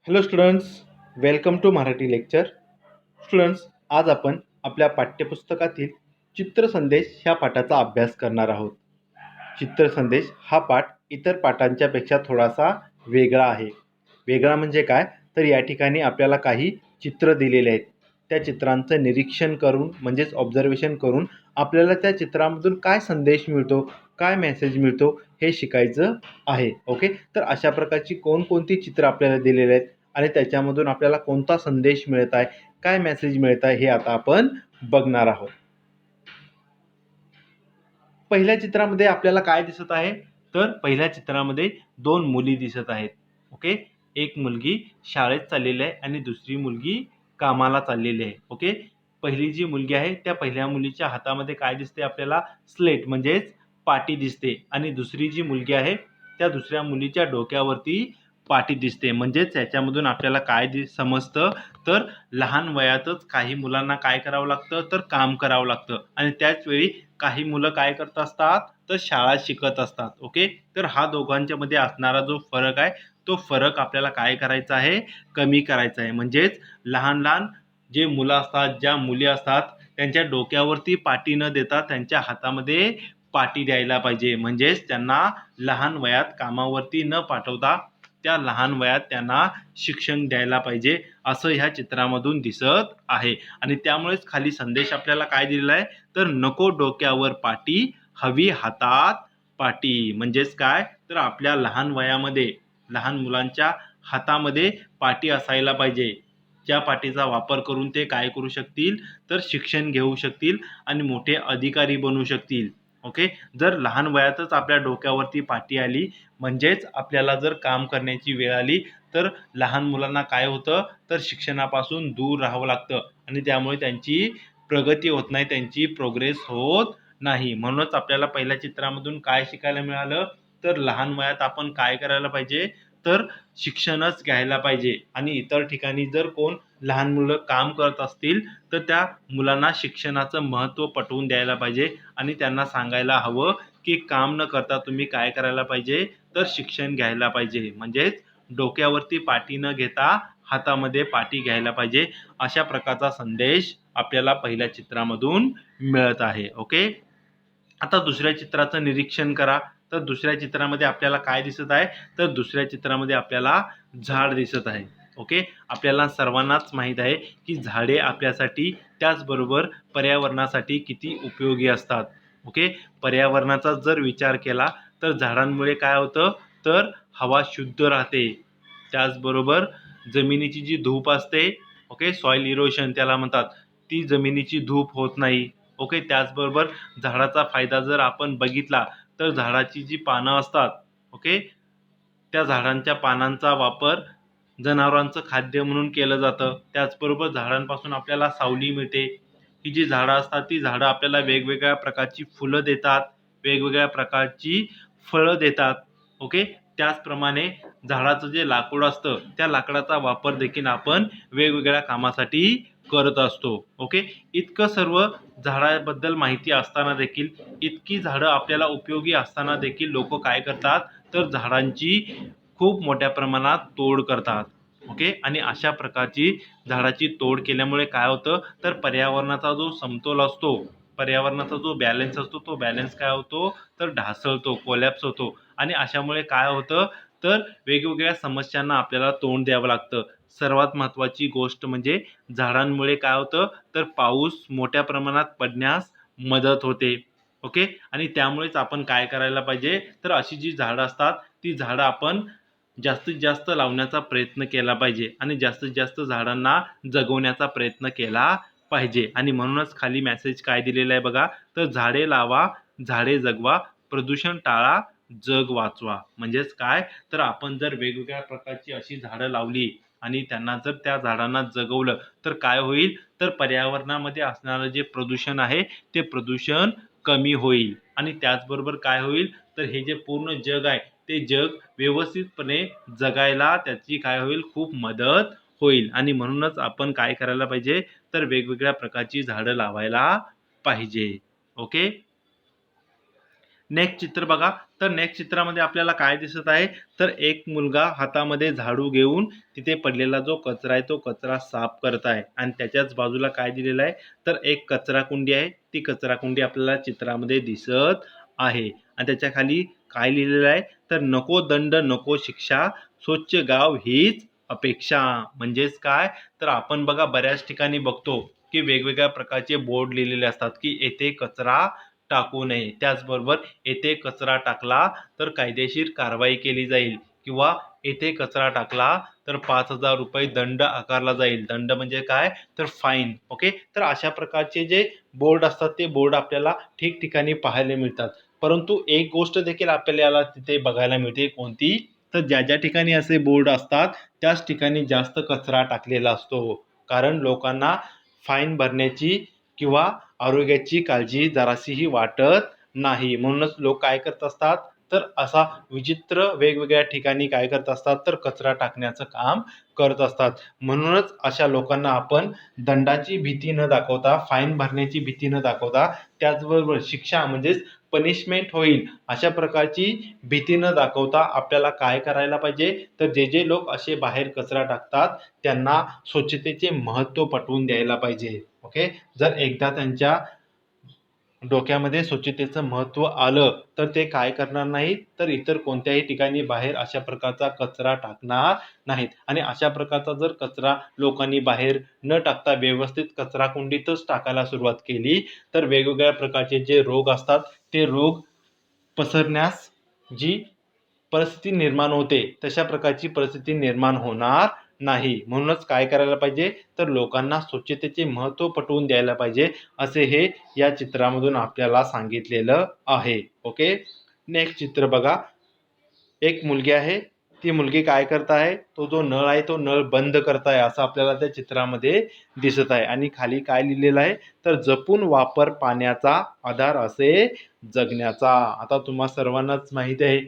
Hello students, welcome to Marathi lecture. Students, आज आपण आपल्या पाठ्यपुस्तकातील चित्रसंदेश ह्या पाठाचा अभ्यास करणार आहोत. चित्रसंदेश हा पाठ इतर पाठांच्या पेक्षा थोडासा वेगळा आहे. वेगळा म्हणजे काय, तर या ठिकाणी आपल्याला काही चित्र दिलेले आहेत. त्या चित्रांचं निरीक्षण करून म्हणजेच ऑब्झर्वेशन करून आपल्याला त्या चित्रामधून काय संदेश मिळतो, काय मेसेज मिळतो हे शिकायचं आहे. ओके, तर अशा प्रकारची कोणकोणती चित्र आपल्याला दिलेली आहेत आणि त्याच्यामधून आपल्याला कोणता संदेश मिळत आहे, काय मेसेज मिळत आहे हे आता आपण बघणार आहोत. पहिल्या चित्रामध्ये आपल्याला काय दिसत आहे, तर पहिल्या चित्रामध्ये दोन मुली दिसत आहेत. ओके, एक मुलगी शाळेत चाललेली आहे आणि दुसरी मुलगी कामाला चाललेली आहे. ओके, पहिली जी मुलगी आहे त्या पहिल्या मुलीच्या हातामध्ये काय दिसते आपल्याला, स्लेट म्हणजेच पाटी दिसते आणि दुसरी जी मुलगी आहे त्या दुसऱ्या मुलीच्या डोक्यावरती पाटी दिसते. म्हणजेच याच्यामधून आपल्याला काय समजतं, तर लहान वयातच काही मुलांना काय करावं लागतं, तर काम करावं लागतं आणि त्याचवेळी काही मुलं काय करत असतात, तर शाळा शिकत असतात. ओके, तर हा दोघांच्या मध्ये असणारा जो फरक आहे तो फरक आपल्याला काय करायचा आहे, कमी करायचा आहे. म्हणजेच लहान लहान जे मुलं असतात, ज्या मुली असतात, त्यांच्या डोक्यावरती पाटी न देता त्यांच्या हातामध्ये पाटी द्यायला पाहिजे. म्हणजेच त्यांना लहान वयात कामावरती न पाठवता त्या लहान वयात त्यांना शिक्षण द्यायला पाहिजे, असं ह्या चित्रामधून दिसत आहे. आणि त्यामुळेच खाली संदेश आपल्याला काय दिलेला आहे, तर नको डोक्यावर पाटी, हवी हातात पाटी. म्हणजेच काय, तर आपल्या लहान वयामध्ये लहान मुलांच्या हातामध्ये पाटी असायला पाहिजे, ज्या पाटीचा वापर करून ते काय करू शकतील, तर शिक्षण घेऊ शकतील आणि मोठे अधिकारी बनू शकतील. ओके, जर लहान वयातच आपल्या डोक्यावरती पाटी आली, म्हणजेच आपल्याला जर काम करण्याची वेळ आली, तर लहान मुलांना काय होतं, तर शिक्षणापासून दूर राहावं लागतं आणि त्यामुळे त्यांची प्रगती होत नाही, त्यांची प्रोग्रेस होत नाही. म्हणूनच आपल्याला पहिल्या चित्रामधून काय शिकायला मिळालं, तर लहान वयात आपण काय करायला पाहिजे, तर शिक्षणच घ्यायला पाहिजे. आणि इतर ठिकाणी जर कोण लहान मुलं काम करत असतील, तर त्या मुलांना शिक्षणाचं महत्त्व पटवून द्यायला पाहिजे आणि त्यांना सांगायला हवं की काम न करता तुम्ही काय करायला पाहिजे, तर शिक्षण घ्यायला पाहिजे. म्हणजेच डोक्यावरती पाटी न घेता हातामध्ये पाटी घ्यायला पाहिजे, अशा प्रकारचा संदेश आपल्याला पहिल्या चित्रामधून मिळत आहे. ओके, आता दुसऱ्या चित्राचं निरीक्षण करा. तर दुसऱ्या चित्रामध्ये आपल्याला काय दिसत आहे, तर दुसऱ्या चित्रामध्ये आपल्याला झाड दिसत आहे. ओके, आपल्याला सर्वांनाच माहीत आहे की झाडे आपल्यासाठी त्याचबरोबर पर्यावरणासाठी किती उपयोगी असतात. ओके, पर्यावरणाचा जर विचार केला तर झाडांमुळे काय होतं, तर हवा शुद्ध राहते. त्याचबरोबर जमिनीची जी धूप असते, ओके, सॉइल इरोशन त्याला म्हणतात, ती जमिनीची धूप होत नाही. ओके, त्याचबरोबर झाडाचा फायदा जर आपण बघितला, तर झाडाची जी पानं असतात, ओके, त्या झाडांच्या पानांचा वापर जनावरांचं खाद्य म्हणून केलं जातं. त्याचबरोबर झाडांपासून आपल्याला सावली मिळते. ही जी झाडं असतात, ती झाडं आपल्याला वेगवेगळ्या प्रकारची फुलं देतात, वेगवेगळ्या प्रकारची फळं देतात. ओके, त्याचप्रमाणे झाडाचं जे लाकूड असतं, त्या लाकडाचा वापर देखील आपण वेगवेगळ्या कामासाठी करत असतो. ओके, इतकं सर्व झाडाबद्दल माहिती असताना देखील, इतकी झाडं आपल्याला उपयोगी असताना देखील लोक काय करतात, तर झाडांची खूप मोठ्या प्रमाणात तोड करतात. ओके, आणि अशा प्रकारची झाडाची तोड केल्यामुळे काय होतं, तर पर्यावरणाचा जो समतोल असतो, पर्यावरणाचा जो बॅलन्स असतो, तो बॅलन्स काय होतो, तर ढासळतो, कोलॅप्स होतो. आणि अशामुळे काय होतं, तर वेगवेगळ्या समस्यांना आपल्याला तोंड द्यावं लागतं. सर्वात महत्त्वाची गोष्ट म्हणजे झाडांमुळे काय होतं, तर पाऊस मोठ्या प्रमाणात पडण्यास मदत होते. ओके, आणि त्यामुळेच आपण काय करायला पाहिजे, तर अशी जी झाडं असतात, ती झाडं आपण जास्तीत जास्त लावण्याचा प्रयत्न केला पाहिजे आणि जास्तीत जास्त झाडांना जगवण्याचा प्रयत्न केला पाहिजे. आणि म्हणूनच खाली मेसेज काय दिलेला आहे बघा, तर झाडे लावा, झाडे जगवा, प्रदूषण टाळा, जग वाचवा. म्हणजेच काय, तर आपण जर वेगवेगळ्या प्रकारची अशी झाडं लावली आणि त्यांना जर त्या झाडांना जगवलं, तर काय होईल, तर पर्यावरणामध्ये असणारं जे प्रदूषण आहे, ते प्रदूषण कमी होईल. आणि त्याचबरोबर काय होईल, तर हे जे पूर्ण जग आहे, ते जग व्यवस्थितपणे जगायला त्याची काय होईल, खूप मदत होईल. आणि म्हणूनच आपण काय करायला पाहिजे, तर वेगवेगळ्या प्रकारची झाडं लावायला पाहिजे. ओके, नेक्स्ट चित्र बघा. तर नेक्स्ट चित्रामध्ये आपल्याला काय दिसत आहे, तर एक मुलगा हातामध्ये झाडू घेऊन तिथे पडलेला जो कचरा आहे तो कचरा साफ करत आहे आणि त्याच्याच बाजूला काय दिलेलं आहे, तर एक कचरा कुंडी आहे. ती कचरा कुंडी आपल्याला चित्रामध्ये दिसत आहे आणि त्याच्या खाली काय लिहिलेलं आहे, तर नको दंड नको शिक्षा, स्वच्छ गाव हीच अपेक्षा. म्हणजेच काय, तर आपण बघा बऱ्याच ठिकाणी बघतो की वेगवेगळ्या प्रकारचे बोर्ड लिहिलेले असतात की येथे कचरा टाकू नये. त्याचबरोबर येथे कचरा टाकला तर कायदेशीर कारवाई केली जाईल किंवा येथे कचरा टाकला तर 5,000 रुपये दंड आकारला जाईल. दंड म्हणजे काय, तर फाईन. ओके, तर अशा प्रकारचे जे बोर्ड असतात ते बोर्ड आपल्याला ठिकठिकाणी पाहायला मिळतात. परंतु एक गोष्ट देखील आपल्याला तिथे बघायला मिळते, कोणती, तर ज्या ज्या ठिकाणी असे बोर्ड असतात त्याच ठिकाणी जास्त कचरा टाकलेला असतो. कारण लोकांना फाईन भरण्याची किंवा आरोग्याची काळजी जराशीही वाटत नाही. म्हणूनच लोक काय करत असतात, तर असा विचित्र वेगवेगळ्या ठिकाणी काय करत असतात, तर कचरा टाकण्याचं काम करत असतात. म्हणूनच अशा लोकांना आपण दंडाची भीती न दाखवता, फाईन भरण्याची भीती न दाखवता, त्याचबरोबर शिक्षा म्हणजेच पनिशमेंट होईल अशा प्रकारची भीती न दाखवता आपल्याला काय करायला पाहिजे, तर जे जे लोक असे बाहेर कचरा टाकतात त्यांना स्वच्छतेचे महत्त्व पटवून द्यायला पाहिजे. ओके, जर एकदा त्यांच्या डोक्यामध्ये स्वच्छतेचं महत्त्व आलं तर ते काय करणार नाहीत, तर इतर कोणत्याही ठिकाणी बाहेर अशा प्रकारचा कचरा टाकणार नाहीत. आणि अशा प्रकारचा जर कचरा लोकांनी बाहेर न टाकता व्यवस्थित कचरा कुंडीतच टाकायला सुरुवात केली तर वेगवेगळ्या प्रकारचे जे रोग असतात ते रोग पसरण्यास जी परिस्थिती निर्माण होते तशा प्रकारची परिस्थिती निर्माण होणार नाही. म्हणूनच काय करायला पाहिजे, तर लोकांना स्वच्छतेचे महत्त्व पटवून द्यायला पाहिजे, असे हे या चित्रामधून आपल्याला सांगितलेलं आहे. ओके, नेक्स्ट चित्र बघा. एक मुलगी आहे, ती मुलगी काय करत आहे, तो जो नळ आहे तो नळ बंद करत आहे असं आपल्याला त्या चित्रामध्ये दिसत आहे. आणि खाली काय लिहिलेलं आहे, तर जपून वापर पाण्याचा आधार असे जगण्याचा. आता तुम्हा सर्वांनाच माहिती आहे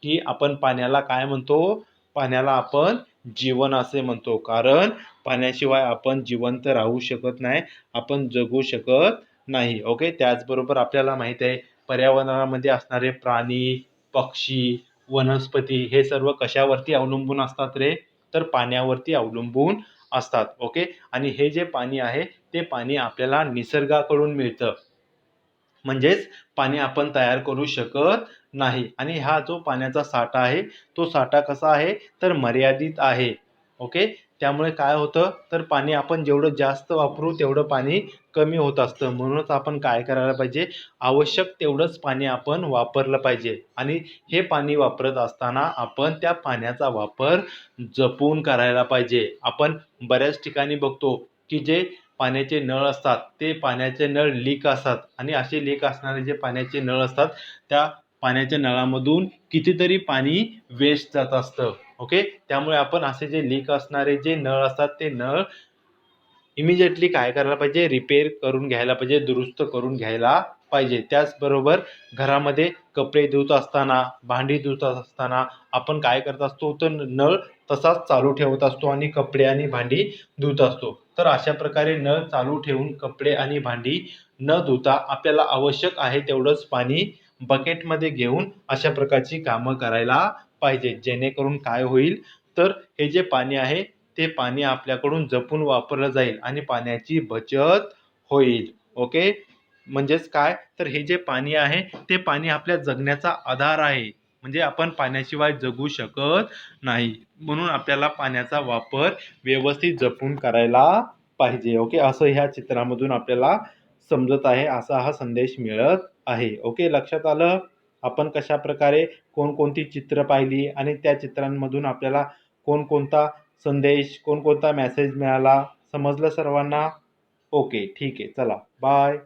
की आपण पाण्याला काय म्हणतो, पाण्याला आपण जीवन असे म्हणतो. कारण पाण्याशिवाय आपण जिवंत राहू शकत नाही, आपण जगू शकत नाही. ओके, त्याचबरोबर आपल्याला माहिती आहे पर्यावरणामध्ये असणारे प्राणी, पक्षी, वनस्पती हे सर्व कशावरती अवलंबून असतात रे, तर पाण्यावरती अवलंबून असतात. ओके, आणि हे जे पाणी आहे ते पाणी आपल्याला निसर्गाकडून मिळतं. म्हणजेच पाणी आपण तयार करू शकत नाही. आणि हा जो पाण्याचा साठा आहे तो साठा कसा आहे, तर मर्यादित आहे. ओके, त्यामुळे काय होतं, तर पाणी आपण जेवढं जास्त वापरू तेवढं पाणी कमी होत असतं. म्हणूनच आपण काय करायला पाहिजे, आवश्यक तेवढंच पाणी आपण वापरलं पाहिजे. आणि हे पाणी वापरत असताना आपण त्या पाण्याचा वापर जपून करायला पाहिजे. आपण बऱ्याच ठिकाणी बघतो की जे पाण्याचे नळ असतात ते पाण्याचे नळ लीक असतात आणि असे लीक असणारे जे पाण्याचे नळ असतात त्या पाण्याच्या नळामधून कितीतरी पाणी वेस्ट जात असतं. ओके, त्यामुळे आपण असे जे लीक असणारे जे नळ असतात ते नळ इमिजिएटली काय करायला पाहिजे, रिपेअर करून घ्यायला पाहिजे, दुरुस्त करून घ्यायला पाहिजे. त्याचबरोबर घरामध्ये कपडे धुत असताना, भांडी धुत असताना आपण काय करत असतो, तर नळ तसाच चालू ठेवत असतो आणि कपडे आणि भांडी धुत असतो. तर अशा प्रकारे नळ चालू ठेवून कपडे आणि भांडी न धुता आपल्याला आवश्यक आहे तेवढंच पाणी बकेटमध्ये घेऊन अशा प्रकारची कामं करायला पाहिजे. जेणेकरून काय होईल, तर हे जे पाणी आहे ते पाणी आपल्याकडून जपून वापरलं जाईल आणि पाण्याची बचत होईल. ओके, म्हणजेच काय, तर हे जे पाणी आहे ते पाणी आपल्या जगण्याचा आधार आहे. म्हणजे आपण पाण्याशिवाय जगू शकत नाही. म्हणून आपल्याला पाण्याचा वापर व्यवस्थित जपून करायला पाहिजे. ओके, असं ह्या चित्रामधून आपल्याला समजत आहे, असा हा संदेश मिळत आहे. ओके, लक्षात आलं आपण कशा प्रकारे कोणकोणती चित्र पाहिली आणि त्या चित्रांमधून आपल्याला कोणकोणता संदेश, कोणकोणता मेसेज मिळाला, समजलं सर्वांना? ओके, ठीक आहे, चला बाय.